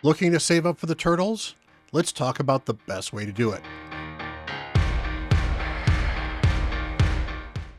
Looking to save up for the turtles? Let's talk about the best way to do it.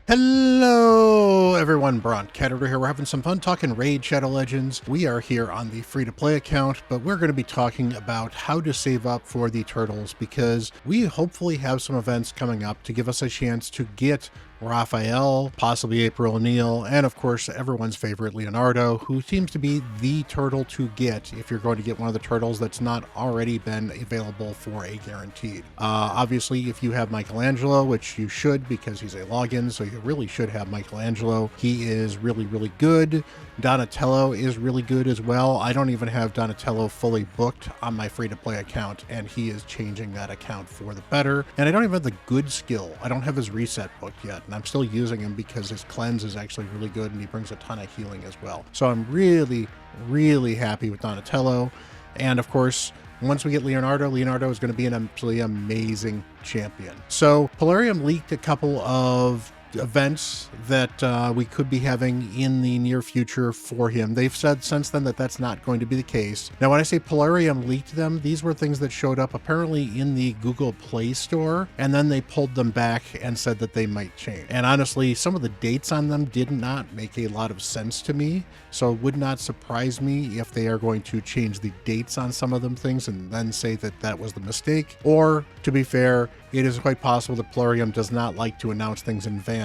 Hello everyone, Bront, CatHerder here. We're having some fun talking Raid Shadow Legends. We are here on the free-to-play account, but we're going to be talking about how to save up for the turtles because we hopefully have some events coming up to give us a chance to get Raphael, possibly April O'Neil, and of course everyone's favorite Leonardo, who seems to be the turtle to get if you're going to get one of the turtles that's not already been available for a guaranteed. Obviously, if you have Michelangelo, which you should because he's a login, so you really should have Michelangelo. He is really, really good. Donatello is really good as well. I don't even have Donatello fully booked on my free-to-play account, and he is changing that account for the better. And I don't even have the good skill. I don't have his reset booked yet, and I'm still using him because his cleanse is actually really good, and he brings a ton of healing as well. So I'm really, really happy with Donatello. And of course, once we get Leonardo is going to be an absolutely amazing champion. So Polarium leaked a couple of events that we could be having in the near future for him. They've said since then that that's not going to be the case. Now, when I say Polarium leaked them, these were things that showed up apparently in the Google Play Store, and then they pulled them back and said that they might change. And honestly, some of the dates on them did not make a lot of sense to me, so it would not surprise me if they are going to change the dates on some of them things and then say that that was the mistake. Or, to be fair, it is quite possible that Polarium does not like to announce things in advance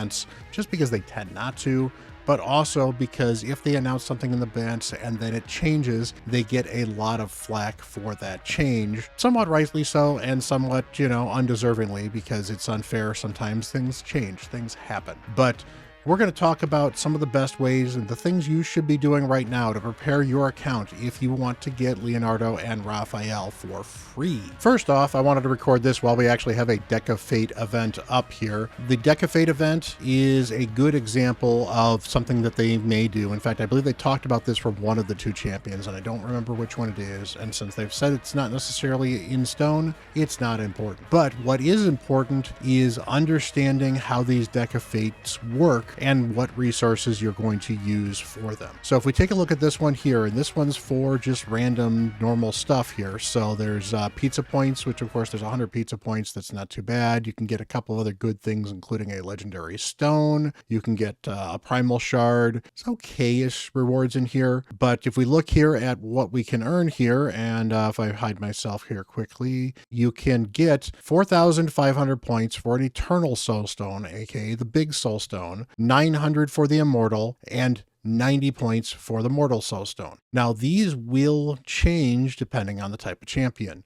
just because they tend not to, but also because if they announce something in advance and then it changes, they get a lot of flack for that change. Somewhat rightly so, and somewhat, undeservingly, because it's unfair. Sometimes things change, things happen. But we're going to talk about some of the best ways and the things you should be doing right now to prepare your account if you want to get Leonardo and Raphael for free. First off, I wanted to record this while we actually have a Deck of Fate event up here. The Deck of Fate event is a good example of something that they may do. In fact, I believe they talked about this for one of the two champions, and I don't remember which one it is. And since they've said it's not necessarily in stone, it's not important. But what is important is understanding how these Deck of Fates work and what resources you're going to use for them. So if we take a look at this one here, and this one's for just random normal stuff here. So there's pizza points, which of course there's 100 pizza points. That's not too bad. You can get a couple other good things, including a legendary stone. You can get a primal shard. It's okay-ish rewards in here. But if we look here at what we can earn here, and if I hide myself here quickly, you can get 4,500 points for an eternal soulstone, aka the big soulstone, 900 for the immortal, and 90 points for the mortal soulstone. Now, these will change depending on the type of champion.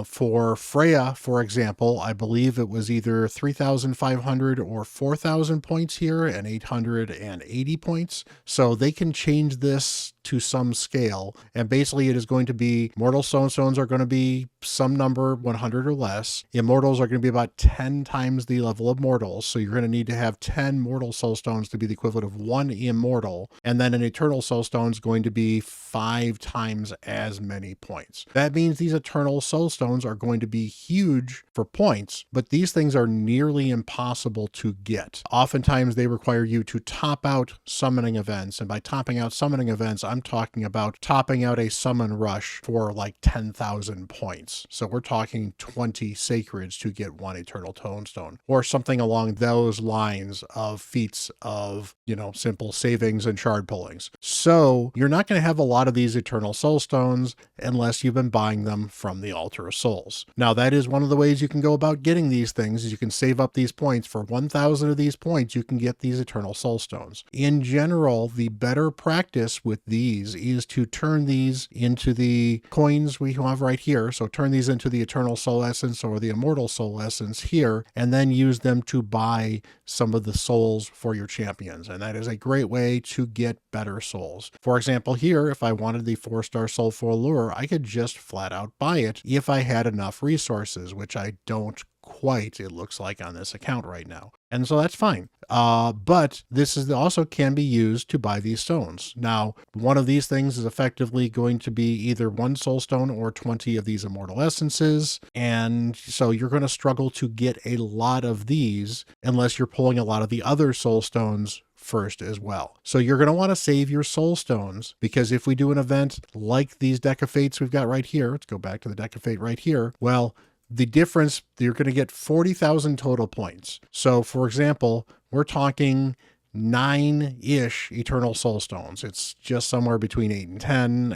For Freya, for example, I believe it was either 3,500 or 4,000 points here and 880 points. So they can change this to some scale. And basically it is going to be mortal soulstones are going to be some number 100 or less. Immortals are going to be about 10 times the level of mortals. So you're going to need to have 10 mortal soulstones to be the equivalent of one immortal. And then an eternal soulstone is going to be 5 times as many points. That means these eternal soulstones are going to be huge for points, but these things are nearly impossible to get. Oftentimes they require you to top out summoning events. And by topping out summoning events, I'm talking about topping out a summon rush for like 10,000 points. So we're talking 20 sacreds to get one eternal tombstone or something along those lines of feats of, simple savings and shard pullings. So you're not going to have a lot of these eternal soulstones unless you've been buying them from the Altar of Souls. Now, that is one of the ways you can go about getting these things is you can save up these points. For 1,000 of these points, you can get these eternal soulstones. In general, the better practice with these is to turn these into the coins we have right here. So turn these into the Eternal Soul Essence or the Immortal Soul Essence here, and then use them to buy some of the souls for your champions. And that is a great way to get better souls. For example, here, if I wanted the 4-star Soulful Lure, I could just flat out buy it if I had enough resources, which I don't quite, it looks like, on this account right now. And so that's fine. But this is also can be used to buy these stones. Now, one of these things is effectively going to be either 1 soul stone or 20 of these immortal essences. And so you're going to struggle to get a lot of these unless you're pulling a lot of the other soul stones first as well. So you're going to want to save your soul stones, because if we do an event like these deck of fates we've got right here, let's go back to the deck of fate right here. Well, the difference, you're going to get 40,000 total points. So for example, we're talking 9-ish eternal soul stones. It's just somewhere between 8 and 10.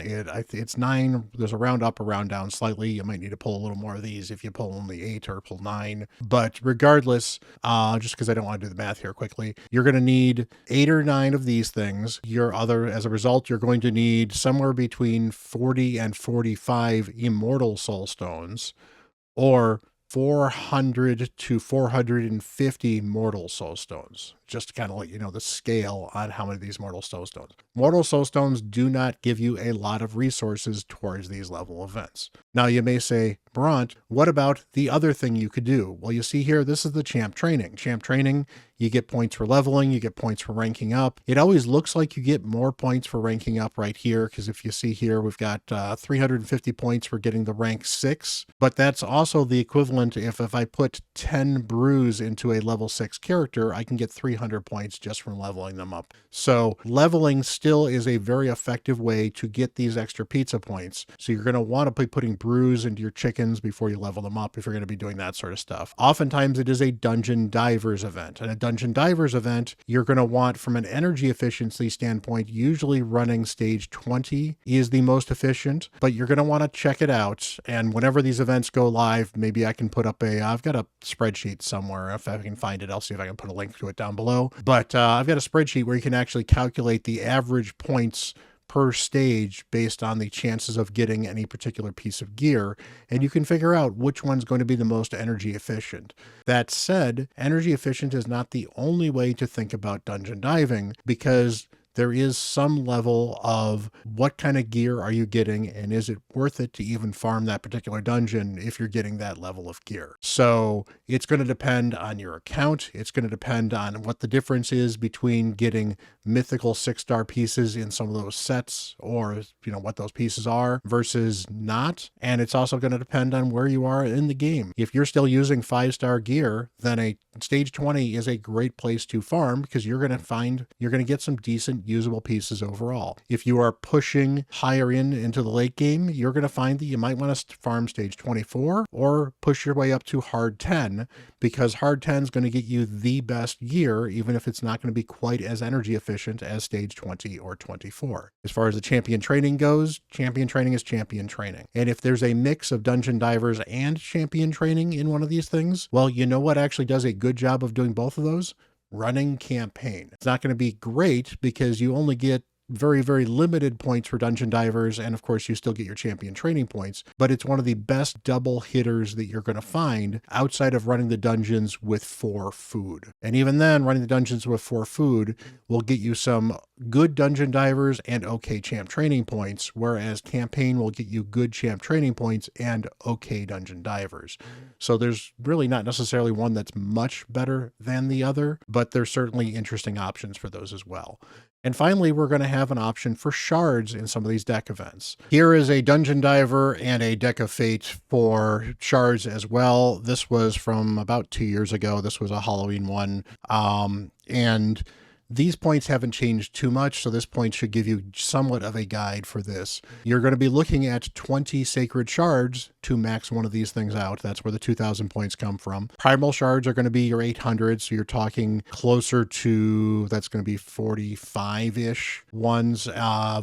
It's 9. There's a round up, a round down slightly. You might need to pull a little more of these if you pull only 8 or pull 9. But regardless, just because I don't want to do the math here quickly, you're going to need 8 or 9 of these things. As a result, you're going to need somewhere between 40 and 45 immortal soul stones, or 400 to 450 mortal soul stones, just to kind of let you know the scale on how many of these mortal soul stones. Mortal soul stones do not give you a lot of resources towards these level events. Now you may say, Bront, what about the other thing you could do? Well, you see here, this is the champ training. Champ training, you get points for leveling, you get points for ranking up. It always looks like you get more points for ranking up right here, because if you see here, we've got 350 points for getting the rank 6, but that's also the equivalent if I put 10 brews into a level 6 character, I can get 300 points just from leveling them up. So leveling still is a very effective way to get these extra pizza points. So you're going to want to be putting brews into your chickens before you level them up if you're going to be doing that sort of stuff. Oftentimes it is a dungeon divers event, and a dungeon divers event, you're going to want, from an energy efficiency standpoint, usually running stage 20 is the most efficient, but you're going to want to check it out. And whenever these events go live, maybe I can put up I've got a spreadsheet somewhere. If I can find it, I'll see if I can put a link to it down below. But I've got a spreadsheet where you can actually calculate the average points per stage based on the chances of getting any particular piece of gear, and you can figure out which one's going to be the most energy efficient. That said, energy efficient is not the only way to think about dungeon diving, because there is some level of what kind of gear are you getting, and is it worth it to even farm that particular dungeon if you're getting that level of gear? So it's going to depend on your account. It's going to depend on what the difference is between getting mythical 6-star pieces in some of those sets, or what those pieces are versus not. And it's also going to depend on where you are in the game. If you're still using 5-star gear, then a stage 20 is a great place to farm, because you're going to get some decent usable pieces overall. If you are pushing higher into the late game, you're going to find that you might want to farm stage 24 or push your way up to hard 10, because hard 10 is going to get you the best gear, even if it's not going to be quite as energy efficient as stage 20 or 24. As far as the champion training goes, champion training is champion training. And if there's a mix of dungeon divers and champion training in one of these things, well, you know what actually does a good job of doing both of those? Running campaign. It's not going to be great, because you only get very, very limited points for dungeon divers, and of course you still get your champion training points, but it's one of the best double hitters that you're going to find outside of running the dungeons with 4 food. And even then, running the dungeons with 4 food will get you some good dungeon divers and okay champ training points, whereas campaign will get you good champ training points and okay dungeon divers. So there's really not necessarily one that's much better than the other, but there's certainly interesting options for those as well. And finally, we're going to have an option for shards in some of these deck events. Here is a dungeon diver and a deck of fate for shards as well. This was from about 2 years ago. This was a Halloween one. And these points haven't changed too much, so this point should give you somewhat of a guide for this. You're going to be looking at 20 sacred shards to max one of these things out. That's where the 2,000 points come from. Primal shards are going to be your 800, so you're talking closer to, that's going to be 45-ish ones.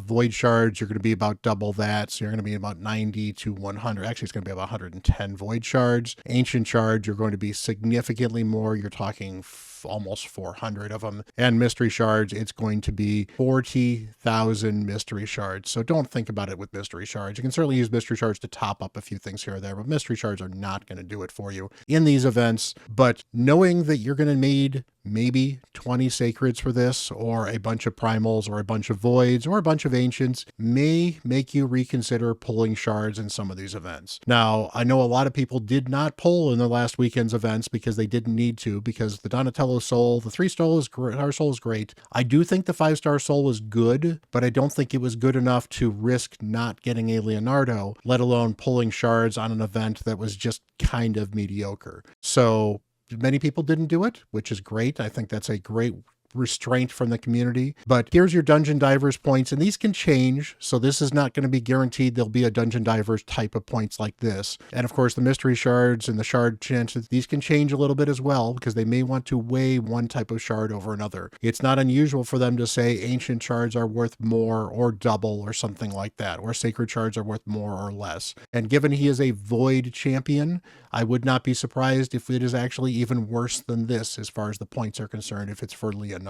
Void shards, you're going to be about double that, so you're going to be about 90 to 100. Actually, it's going to be about 110 void shards. Ancient shards, you're going to be significantly more. You're talking almost 400 of them. And mystery shards, it's going to be 40,000 mystery shards. So don't think about it with mystery shards. You can certainly use mystery shards to top up a few things here or there, but mystery shards are not going to do it for you in these events. But knowing that you're going to need maybe 20 sacreds for this, or a bunch of primals, or a bunch of voids, or a bunch of ancients may make you reconsider pulling shards in some of these events. Now, I know a lot of people did not pull in the last weekend's events because they didn't need to, because the Donatello soul, the 3-star soul is great. I do think the 5-star soul was good, but I don't think it was good enough to risk not getting a Leonardo, let alone pulling shards on an event that was just kind of mediocre. So many people didn't do it, which is great. I think that's a great restraint from the community. But here's your Dungeon Divers points, and these can change, so this is not going to be guaranteed there'll be a Dungeon Divers type of points like this. And of course, the mystery shards and the shard chances, these can change a little bit as well, because they may want to weigh one type of shard over another. It's not unusual for them to say ancient shards are worth more or double or something like that, or sacred shards are worth more or less. And given he is a void champion, I would not be surprised if it is actually even worse than this as far as the points are concerned if it's for Leonardo.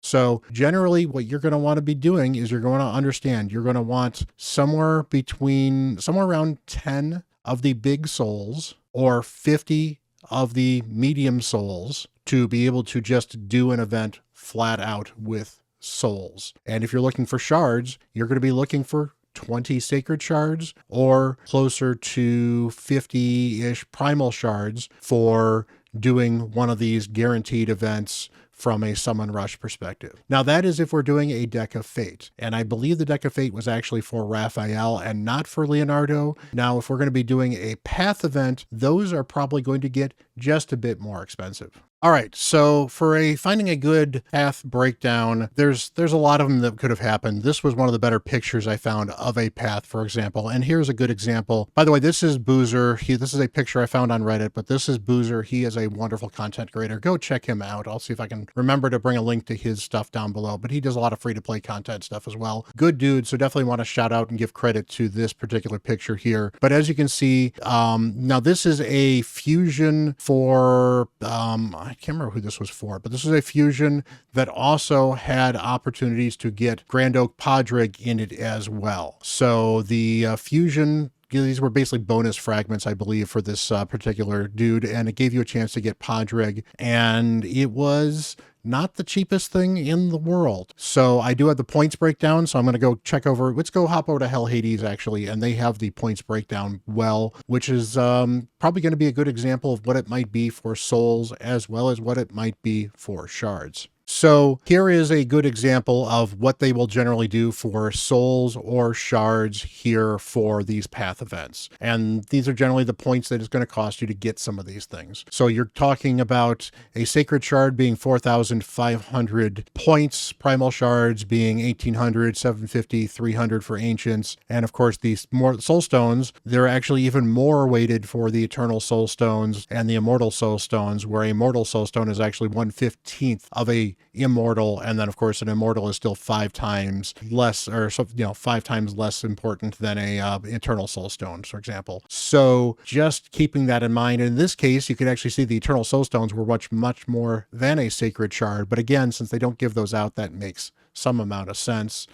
So generally what you're going to want to be doing is you're going to understand you're going to want somewhere around 10 of the big souls or 50 of the medium souls to be able to just do an event flat out with souls. And if you're looking for shards, you're going to be looking for 20 sacred shards or closer to 50-ish primal shards for doing one of these guaranteed events from a summon rush perspective. Now that is if we're doing a deck of fate, and I believe the deck of fate was actually for Raphael and not for Leonardo. Now if we're going to be doing a path event, those are probably going to get just a bit more expensive. All right, so for finding a good path breakdown, there's a lot of them that could have happened. This was one of the better pictures I found of a path, for example, and here's a good example. By the way, this is Boozer. This is a picture I found on Reddit, but this is Boozer. He is a wonderful content creator. Go check him out. I'll see if I can remember to bring a link to his stuff down below, but he does a lot of free-to-play content stuff as well. Good dude, so definitely want to shout out and give credit to this particular picture here. But as you can see, now this is a fusion for, I can't remember who this was for, but this is a fusion that also had opportunities to get Grand Oak Podrick in it as well. So the fusion, these were basically bonus fragments, I believe, for this particular dude, and it gave you a chance to get Podrick, and it was not the cheapest thing in the world. So I do have the points breakdown, so I'm going to go check over, let's go hop over to Hell Hades actually, and they have the points breakdown well, which is probably going to be a good example of what it might be for souls as well as what it might be for shards. So here is a good example of what they will generally do for souls or shards here for these path events. And these are generally the points that it's going to cost you to get some of these things. So you're talking about a sacred shard being 4,500 points, primal shards being 1,800, 750, 300 for ancients. And of course, these more soul stones, they're actually even more weighted for the eternal soul stones and the immortal soul stones, where a mortal soul stone is actually 1/15 of a immortal, and then of course an immortal is still 5 times less, or 5 times less important than a eternal soul stone, for example. So just keeping that in mind, in this case you can actually see the eternal soul stones were much more than a sacred shard, but again, since they don't give those out, that makes some amount of sense.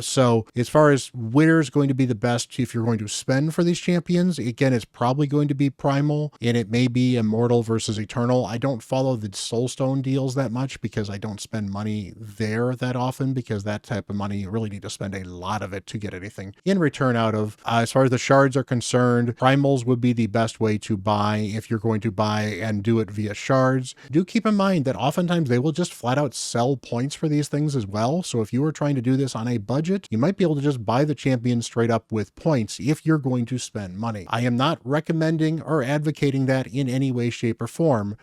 So as far as where's going to be the best if you're going to spend for these champions, again, it's probably going to be primal, and it may be immortal versus eternal. I don't follow the soulstone deals that much because I don't spend money there that often, because that type of money you really need to spend a lot of it to get anything in return out of. As far as the shards are concerned, primals would be the best way to buy if you're going to buy and do it via shards. Do keep in mind that oftentimes they will just flat out sell points for these things as well. So if you were trying to do this on a budget, you might be able to just buy the champion straight up with points if you're going to spend money. I am not recommending or advocating that in any way, shape, or form.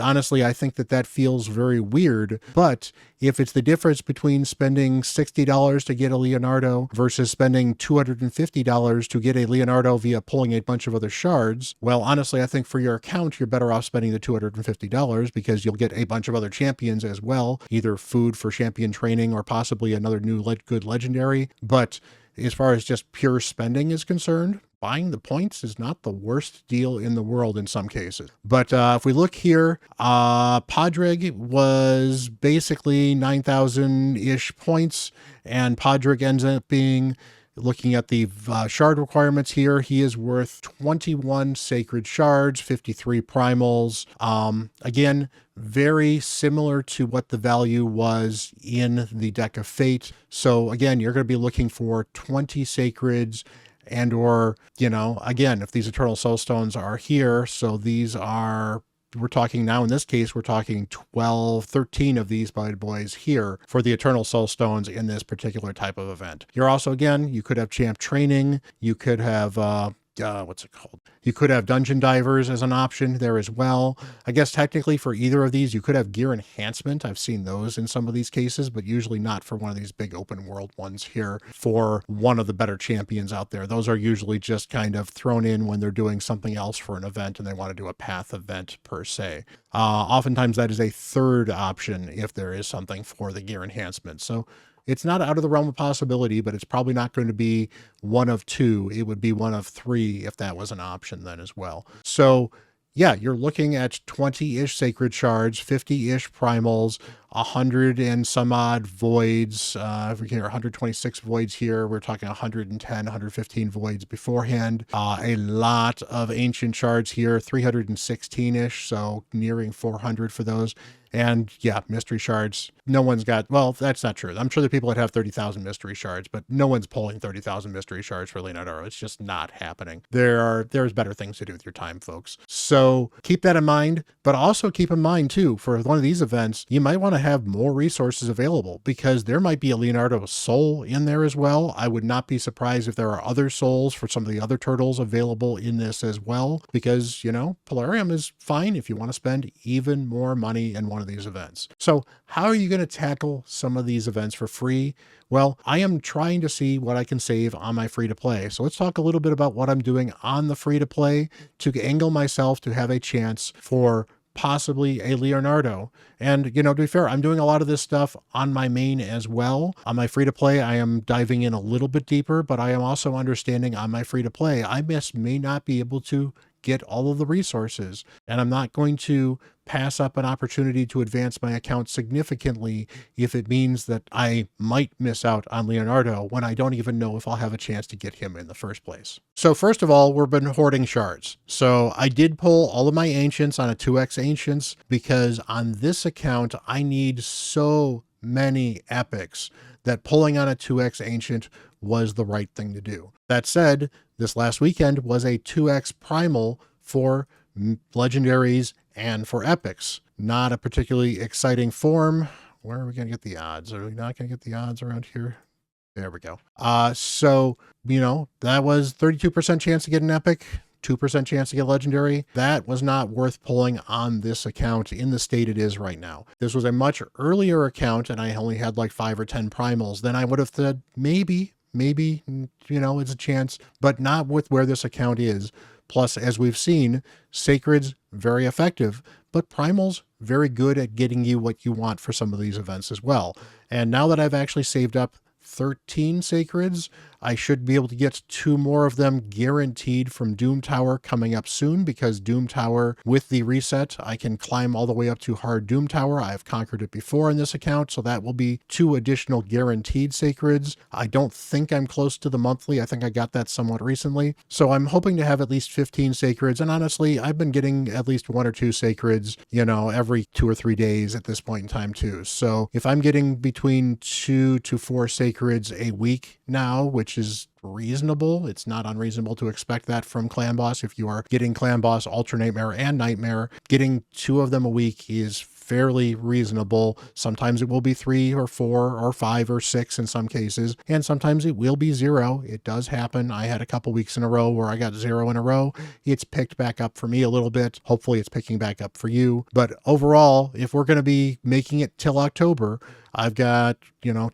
Honestly, I think that feels very weird, but if it's the difference between spending $60 to get a Leonardo versus spending $250 to get a Leonardo via pulling a bunch of other shards, well, honestly, I think for your account, you're better off spending the $250 because you'll get a bunch of other champions as well, either food for champion training or possibly another new good legendary. But as far as just pure spending is concerned, buying the points is not the worst deal in the world in some cases. But if we look here, Podrick was basically 9,000-ish points, and Podrick ends up being Looking at the shard requirements here, he is worth 21 sacred shards, 53 primals. Again, very similar to what the value was in the Deck of Fate. So again, you're going to be looking for 20 sacreds, and or, again, if these Eternal Soulstones are here, so these are, we're talking now, in this case, we're talking 12, 13 of these bad boys here for the Eternal Soulstones in this particular type of event. You're also, again, you could have Champ Training, you could have, what's it called? You could have Dungeon Divers as an option there as well. I guess technically for either of these, you could have Gear Enhancement. I've seen those in some of these cases, but usually not for one of these big open world ones here for one of the better champions out there. Those are usually just kind of thrown in when they're doing something else for an event and they want to do a path event per se. Oftentimes that is a third option if there is something for the Gear Enhancement. So it's not out of the realm of possibility, but it's probably not going to be one of two. It would be one of three if that was an option then as well. So yeah, you're looking at 20-ish sacred shards, 50-ish primals, 100 and some odd voids. If we can, 126 voids here. We're talking 110, 115 voids beforehand. A lot of ancient shards here, 316-ish, so nearing 400 for those. And yeah, mystery shards. No one's got, well, that's not true. I'm sure there are people that have 30,000 mystery shards, but no one's pulling 30,000 mystery shards for Leonardo. It's just not happening. There's better things to do with your time, folks. So keep that in mind, but also keep in mind too, for one of these events, you might want to have more resources available because there might be a Leonardo soul in there as well. I would not be surprised if there are other souls for some of the other turtles available in this as well, because, Polarium is fine if you want to spend even more money in one of these events. So how are you going to tackle some of these events for free? Well, I am trying to see what I can save on my free to play. So let's talk a little bit about what I'm doing on the free to play to angle myself to have a chance for possibly a Leonardo. And, to be fair, I'm doing a lot of this stuff on my main as well. On my free to play, I am diving in a little bit deeper, but I am also understanding on my free to play, I may not be able to get all of the resources, and I'm not going to pass up an opportunity to advance my account significantly if it means that I might miss out on Leonardo when I don't even know if I'll have a chance to get him in the first place. So first of all, we've been hoarding shards. So I did pull all of my ancients on a 2x ancients because on this account, I need so many epics that pulling on a 2x ancient was the right thing to do. That said, this last weekend was a 2x primal for legendaries and for epics. Not a particularly exciting form. Where are we going to get the odds? Are we not going to get the odds around here? There we go. So, that was 32% chance to get an epic, 2% chance to get legendary. That was not worth pulling on this account in the state it is right now. This was a much earlier account and I only had like 5 or 10 primals. Then I would have said maybe, it's a chance, but not with where this account is. Plus, as we've seen, Sacred's very effective, but Primal's very good at getting you what you want for some of these events as well. And now that I've actually saved up 13 Sacreds, I should be able to get 2 more of them guaranteed from Doom Tower coming up soon, because Doom Tower, with the reset, I can climb all the way up to Hard Doom Tower. I've conquered it before in this account, so that will be 2 additional guaranteed Sacreds. I don't think I'm close to the monthly. I think I got that somewhat recently. So I'm hoping to have at least 15 Sacreds, and honestly, I've been getting at least 1 or 2 Sacreds, every 2 or 3 days at this point in time too. So if I'm getting between 2 to 4 Sacreds a week now, which is reasonable. It's not unreasonable to expect that from Clan Boss. If you are getting Clan Boss, Ultra Nightmare, and Nightmare, getting 2 of them a week is fairly reasonable. Sometimes it will be 3 or 4 or 5 or 6 in some cases, and sometimes it will be 0. It does happen. I had a couple weeks in a row where I got 0 in a row. It's picked back up for me a little bit. Hopefully it's picking back up for you. But overall, if we're going to be making it till October, I've got,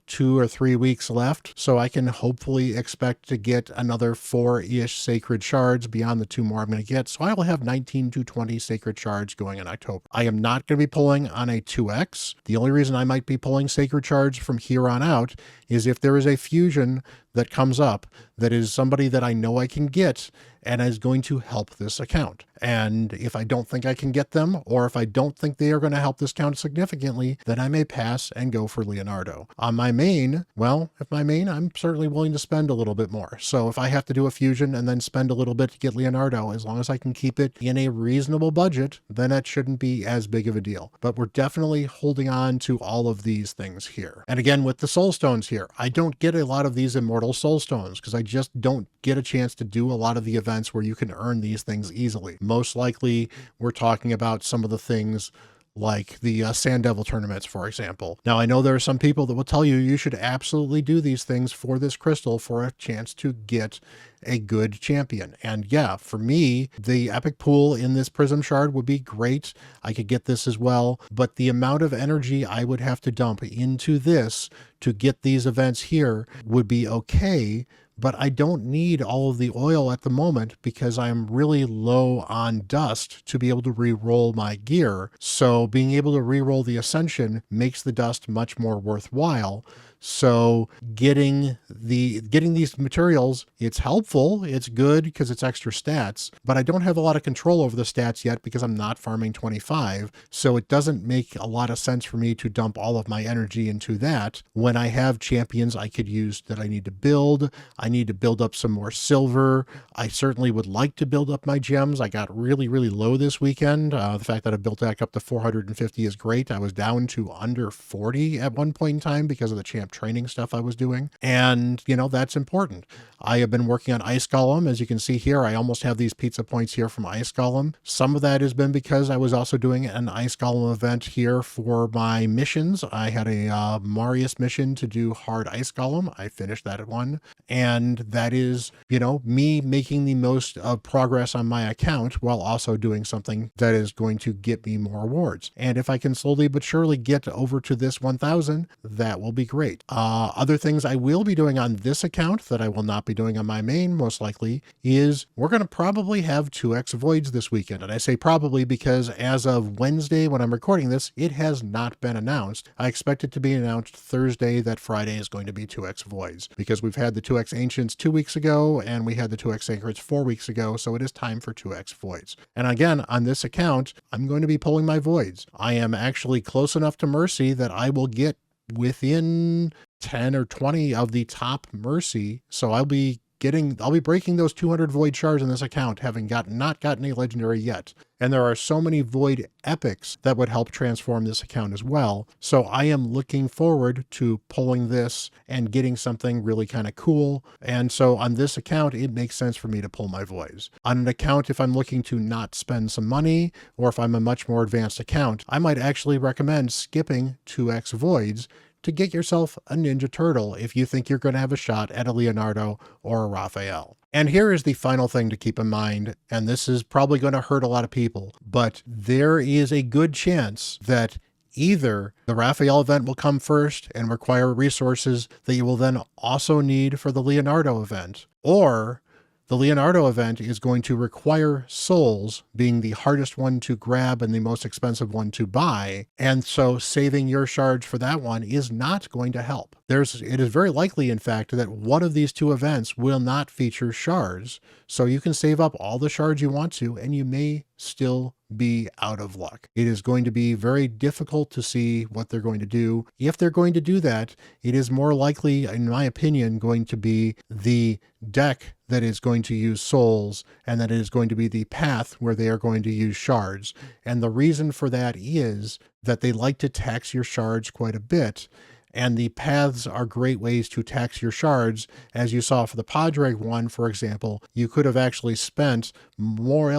2 or 3 weeks left, so I can hopefully expect to get another 4-ish sacred shards beyond the 2 more I'm going to get. So I will have 19 to 20 sacred shards going in October. I am not going to be pulling on a 2x. The only reason I might be pulling sacred shards from here on out is if there is a fusion that comes up that is somebody that I know I can get, and is going to help this account. And if I don't think I can get them, or if I don't think they are going to help this account significantly, then I may pass and go for Leonardo. On my main, well, if my main, I'm certainly willing to spend a little bit more. So if I have to do a fusion and then spend a little bit to get Leonardo, as long as I can keep it in a reasonable budget, then that shouldn't be as big of a deal. But we're definitely holding on to all of these things here. And again, with the soul stones here, I don't get a lot of these immortal soul stones because I just don't get a chance to do a lot of the events where you can earn these things easily. Most likely, we're talking about some of the things like the Sand Devil tournaments, for example. Now, I know there are some people that will tell you you should absolutely do these things for this crystal for a chance to get a good champion. And yeah, for me, the epic pool in this prism shard would be great. I could get this as well, but the amount of energy I would have to dump into this to get these events here would be okay. But I don't need all of the oil at the moment because I'm really low on dust to be able to re-roll my gear. So being able to re-roll the Ascension makes the dust much more worthwhile. So getting these materials, it's helpful, it's good because it's extra stats, but I don't have a lot of control over the stats yet because I'm not farming 25. So it doesn't make a lot of sense for me to dump all of my energy into that when I have champions I could use that I need to build. I need to build up some more silver. I certainly would like to build up my gems. I got really, really low this weekend. The fact that I built back up to 450 is great. I was down to under 40 at one point in time because of the champ training stuff I was doing. And, you know, that's important. I have been working on Ice Golem. As you can see here, I almost have these pizza points here from Ice Golem. Some of that has been because I was also doing an Ice Golem event here for my missions. I had a Marius mission to do hard Ice Golem. I finished that one. And that is, you know, me making the most of progress on my account while also doing something that is going to get me more rewards. And if I can slowly but surely get over to this 1,000, that will be great. Other things I will be doing on this account that I will not be doing on my main, most likely, is we're going to probably have 2x voids this weekend. And I say probably because as of Wednesday, when I'm recording this, it has not been announced. I expect it to be announced Thursday that Friday is going to be 2x voids because we've had the 2x ancients 2 weeks ago and we had the 2x sacreds 4 weeks ago. So it is time for 2x voids. And again, on this account, I'm going to be pulling my voids. I am actually close enough to Mercy that I will get within 10 or 20 of the top Mercy. So I'll be breaking those 200 void shards in this account, having not gotten a legendary yet. And there are so many void epics that would help transform this account as well. So I am looking forward to pulling this and getting something really kind of cool. And so on this account, it makes sense for me to pull my voids. On an account, if I'm looking to not spend some money, or if I'm a much more advanced account, I might actually recommend skipping 2x voids to get yourself a Ninja Turtle if you think you're going to have a shot at a Leonardo or a Raphael. And here is the final thing to keep in mind, and this is probably going to hurt a lot of people, but there is a good chance that either the Raphael event will come first and require resources that you will then also need for the Leonardo event, or the Leonardo event is going to require souls, being the hardest one to grab and the most expensive one to buy. And so saving your shards for that one is not going to help. It is very likely, in fact, that one of these two events will not feature shards. So you can save up all the shards you want to, and you may still be out of luck. It is going to be very difficult to see what they're going to do. If they're going to do that, it is more likely, in my opinion, going to be the deck that is going to use souls, and that it is going to be the path where they are going to use shards. And the reason for that is that they like to tax your shards quite a bit. And the paths are great ways to tax your shards. As you saw for the Padraig one, for example, you could have actually spent more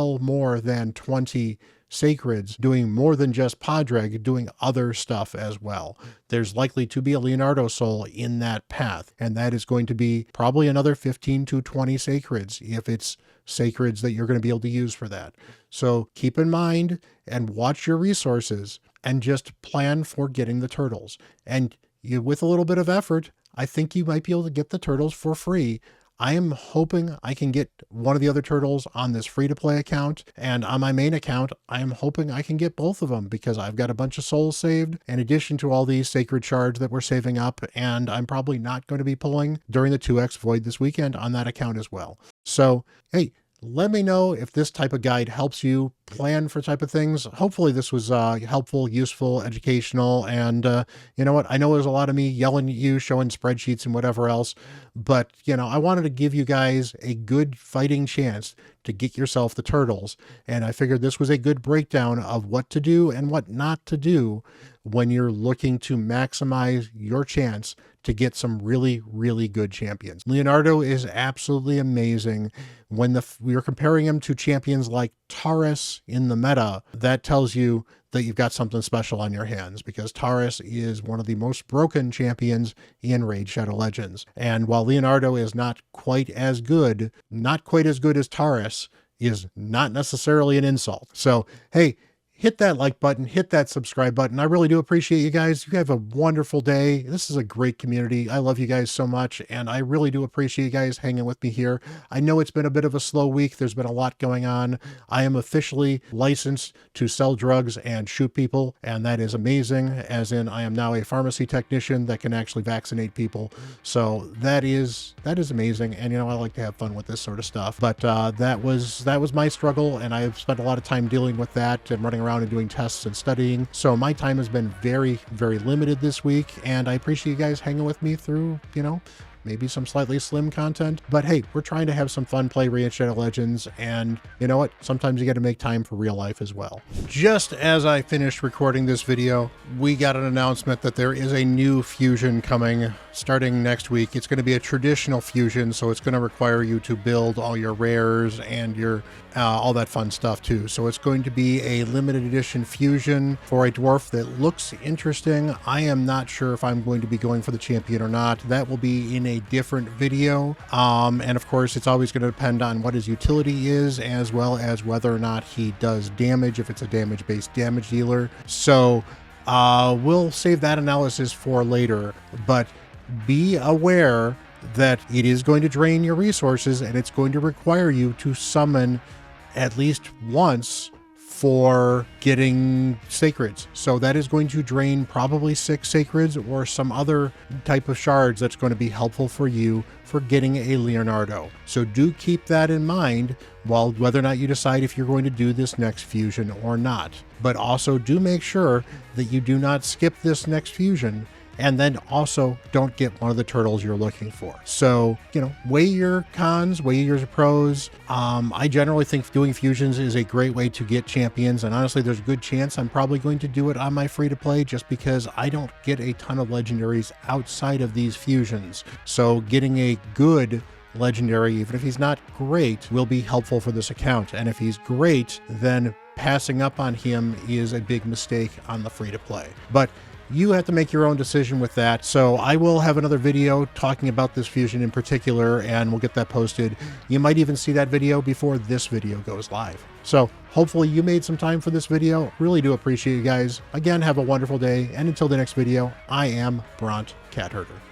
than 20 sacreds doing more than just Padraig, doing other stuff as well. There's likely to be a Leonardo soul in that path, and that is going to be probably another 15 to 20 sacreds if it's sacreds that you're going to be able to use for that. So keep in mind and watch your resources and just plan for getting the turtles. And with a little bit of effort, I think you might be able to get the turtles for free. I am hoping I can get one of the other turtles on this free-to-play account, and on my main account, I am hoping I can get both of them because I've got a bunch of souls saved in addition to all these sacred shards that we're saving up, and I'm probably not going to be pulling during the 2x void this weekend on that account as well. So, hey, let me know if this type of guide helps you plan for type of things. Hopefully this was helpful, useful, educational, and you know what? I know there's a lot of me yelling at you, showing spreadsheets and whatever else, but you know, I wanted to give you guys a good fighting chance to get yourself the turtles, and I figured this was a good breakdown of what to do and what not to do when you're looking to maximize your chance to get some really, really good champions. Leonardo is absolutely amazing. When we are comparing him to champions like Taurus in the meta, that tells you that you've got something special on your hands, because Taurus is one of the most broken champions in Raid Shadow Legends. And while Leonardo is not quite as good as Taurus, is not necessarily an insult. So, hey, hit that like button, hit that subscribe button. I really do appreciate you guys. You have a wonderful day. This is a great community. I love you guys so much, and I really do appreciate you guys hanging with me here. I know it's been a bit of a slow week. There's been a lot going on. I am officially licensed to sell drugs and shoot people, and that is amazing, as in I am now a pharmacy technician that can actually vaccinate people. So that is amazing, and you know, I like to have fun with this sort of stuff. But that was my struggle, and I've spent a lot of time dealing with that and running around and doing tests and studying. So my time has been very, very limited this week, and I appreciate you guys hanging with me through, you know, maybe some slightly slim content. But hey, we're trying to have some fun, play Raid Shadow Legends, and you know what? Sometimes you got to make time for real life as well. Just as I finished recording this video, we got an announcement that there is a new fusion coming starting next week. It's going to be a traditional fusion, so it's going to require you to build all your rares and your all that fun stuff too. So it's going to be a limited edition fusion for a dwarf that looks interesting. I am not sure if I'm going to be going for the champion or not. That will be in a different video. And of course, it's always going to depend on what his utility is, as well as whether or not he does damage, if it's a damage-based damage dealer. So we'll save that analysis for later, but be aware that it is going to drain your resources, and it's going to require you to summon at least once for getting sacreds. So that is going to drain probably 6 sacreds or some other type of shards that's going to be helpful for you for getting a Leonardo. So do keep that in mind while whether or not you decide if you're going to do this next fusion or not. But also do make sure that you do not skip this next fusion, and then also don't get one of the turtles you're looking for. So, you know, weigh your cons, weigh your pros. I generally think doing fusions is a great way to get champions, and honestly, there's a good chance I'm probably going to do it on my free-to-play just because I don't get a ton of legendaries outside of these fusions. So getting a good legendary, even if he's not great, will be helpful for this account. And if he's great, then passing up on him is a big mistake on the free-to-play. But you have to make your own decision with that. So I will have another video talking about this fusion in particular, and we'll get that posted. You might even see that video before this video goes live. So hopefully you made some time for this video. Really do appreciate you guys. Again, have a wonderful day. And until the next video, I am Bront, CatHerder.